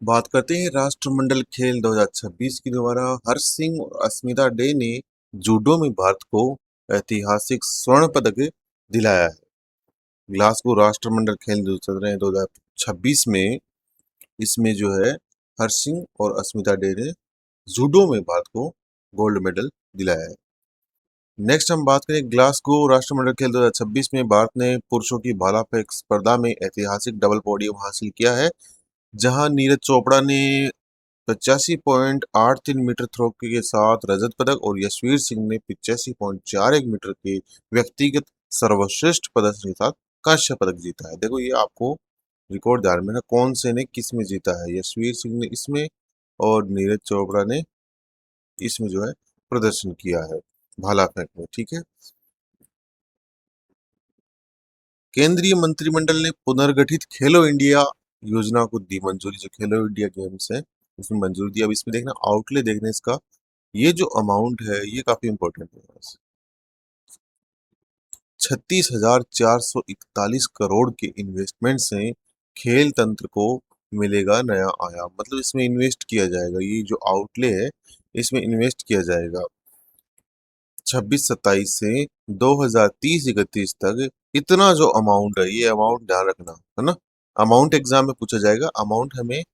बात करते हैं राष्ट्रमंडल खेल 2026 की। दोबारा हर्ष सिंह और अस्मिता डे ने जूडो में भारत को ऐतिहासिक स्वर्ण पदक दिलाया है। ग्लासगो राष्ट्रमंडल खेल जो चल रहे हैं 2026 में, इसमें जो है हर्ष सिंह और अस्मिता डे ने जूडो में भारत को गोल्ड मेडल दिलाया है। नेक्स्ट हम बात करें ग्लासगो राष्ट्रमंडल खेल 2026 में भारत ने पुरुषों की भाला फेंक स्पर्धा में ऐतिहासिक डबल पोडियम हासिल किया है, जहां नीरज चोपड़ा ने 85.83 मीटर थ्रो के साथ रजत पदक और यशवीर सिंह ने 85.41 मीटर के व्यक्तिगत सर्वश्रेष्ठ प्रदर्शन के साथ कांस्य पदक जीता है। देखो, ये आपको रिकॉर्ड ध्यान में ना, कौन से ने किस में जीता है। यशवीर सिंह ने इसमें और नीरज चोपड़ा ने इसमें जो है प्रदर्शन किया है भाला फेंक में। ठीक है। केंद्रीय मंत्रिमंडल ने पुनर्गठित खेलो इंडिया योजना को दी मंजूरी। जो खेलो इंडिया गेम्स है उसमें मंजूरी दी। अब इसमें देखना, आउटले देखना इसका, ये जो अमाउंट है ये काफी इंपॉर्टेंट है। 36,441 करोड़ के इन्वेस्टमेंट से खेल तंत्र को मिलेगा नया आयाम। मतलब इसमें इन्वेस्ट किया जाएगा, ये जो आउटले है इसमें इन्वेस्ट किया जाएगा 26-27 से 2030-31 तक। इतना जो अमाउंट है, ये अमाउंट ध्यान रखना है ना। अमाउंट एग्जाम में पूछा जाएगा, अमाउंट हमें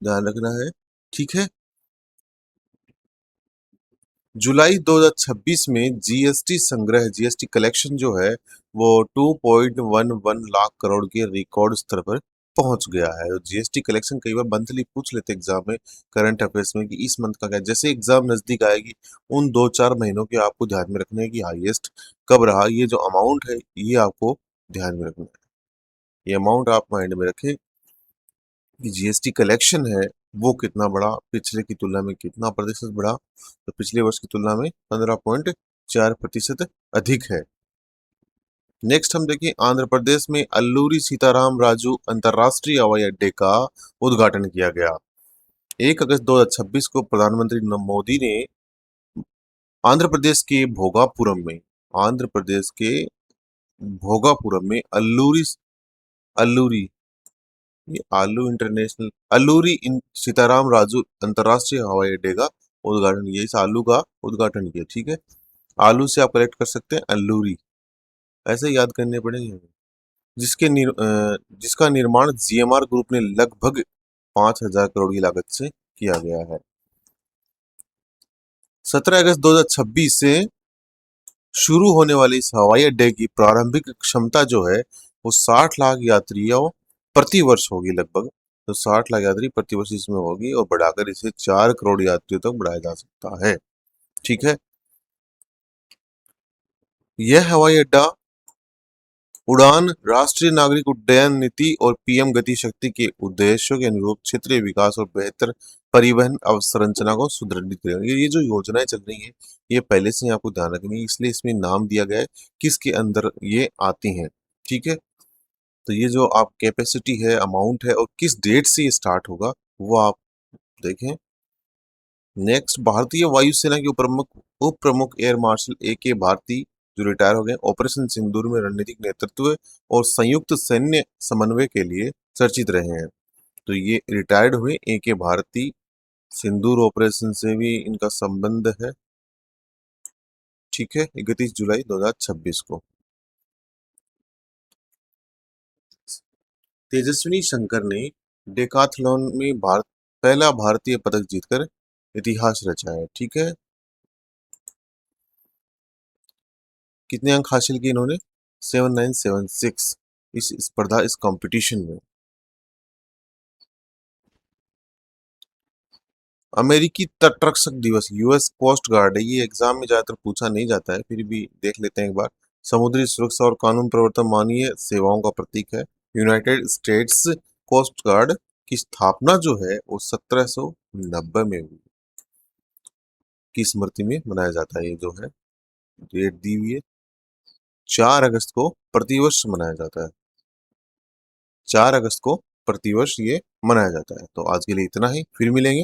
ध्यान रखना है। ठीक है। जुलाई 2026 में जीएसटी संग्रह, जीएसटी कलेक्शन जो है वो 2.11 लाख करोड़ के रिकॉर्ड स्तर पर पहुंच गया है। जीएसटी कलेक्शन कई बार मंथली पूछ लेते एग्जाम में, करंट अफेयर्स में, कि इस मंथ का क्या। जैसे एग्जाम नजदीक आएगी उन 2-4 महीनों के आपको ध्यान में रखना है कि हाईएस्ट कब रहा। ये जो अमाउंट है ये आपको ध्यान में रखना है। ये अमाउंट आप माइंड में रखें कि जीएसटी कलेक्शन है वो कितना बढ़ा, पिछले की तुलना में कितना प्रतिशत बढ़ा। तो पिछले वर्ष की तुलना में 15.4% अधिक है। नेक्स्ट हम देखिए, आंध्र प्रदेश में अल्लूरी सीताराम राजू अंतर्राष्ट्रीय हवाई अड्डे का उद्घाटन किया गया। 1 अगस्त 2026 को प्रधानमंत्री मोदी ने आंध्र प्रदेश के भोगापुरम में, आंध्र प्रदेश के भोगापुरम में अल्लूरी अल्लूरी ये आलू इंटरनेशनल अल्लूरी सीताराम राजू अंतर्राष्ट्रीय हवाई अड्डे का उद्घाटन किया। इस आलू का उद्घाटन किया। ठीक है। आलू से आप कलेक्ट कर सकते हैं अल्लूरी, ऐसे याद करने पड़ेंगे हमें। जिसका निर्माण जीएमआर ग्रुप ने लगभग 5,000 करोड़ की लागत से किया गया है। 17 अगस्त 2026 से शुरू होने वाली इस हवाई अड्डे की प्रारंभिक क्षमता जो है वो 60 लाख यात्रियों प्रति वर्ष होगी लगभग। तो 60 लाख यात्री प्रति वर्ष इसमें होगी और बढ़ाकर इसे 4 करोड़ यात्रियों तक बढ़ाया जा सकता है। ठीक है। यह हवाई अड्डा उड़ान, राष्ट्रीय नागरिक उड्डयन नीति और पीएम गति शक्ति के उद्देश्यों के अनुरूप क्षेत्रीय विकास और बेहतर परिवहन अवसंरचना को सुदृढ़ करेगा। ये जो योजनाएं चल रही हैं ये पहले से ही आपको ध्यान रखनी है, इसलिए इसमें नाम दिया गया है किसके अंदर ये आती हैं। ठीक है। तो ये जो आप कैपेसिटी है, अमाउंट है और किस डेट से ये स्टार्ट होगा वो आप देखें। नेक्स्ट, भारतीय वायुसेना के उप प्रमुख एयर मार्शल ए.के. भारती जो रिटायर हो गए, ऑपरेशन सिंदूर में रणनीतिक नेतृत्व और संयुक्त सैन्य समन्वय के लिए चर्चित रहे हैं। तो ये रिटायर्ड हुए ए.के. भारती, सिंदूर ऑपरेशन से भी इनका संबंध है। ठीक है। 31 जुलाई 2026 को तेजस्विनी शंकर ने डेकाथलॉन में पहला भारतीय पदक जीतकर इतिहास रचा है। ठीक है। कितने अंक हासिल किए इन्होंने? 7976 इस स्पर्धा, इस कंपटीशन में। अमेरिकी तटरक्षक दिवस, यूएस कोस्ट गार्ड है। ये एग्जाम में ज्यादातर पूछा नहीं जाता है, फिर भी देख लेते हैं एक बार। समुद्री सुरक्षा और कानून प्रवर्तन मानवीय सेवाओं का प्रतीक है। यूनाइटेड स्टेट्स कोस्ट गार्ड की स्थापना जो है वो 1790 में हुई, की स्मृति में मनाया जाता है। ये जो है डेट दी हुई है, 4 अगस्त को प्रतिवर्ष मनाया जाता है। 4 अगस्त को प्रतिवर्ष ये मनाया जाता है। तो आज के लिए इतना ही, फिर मिलेंगे।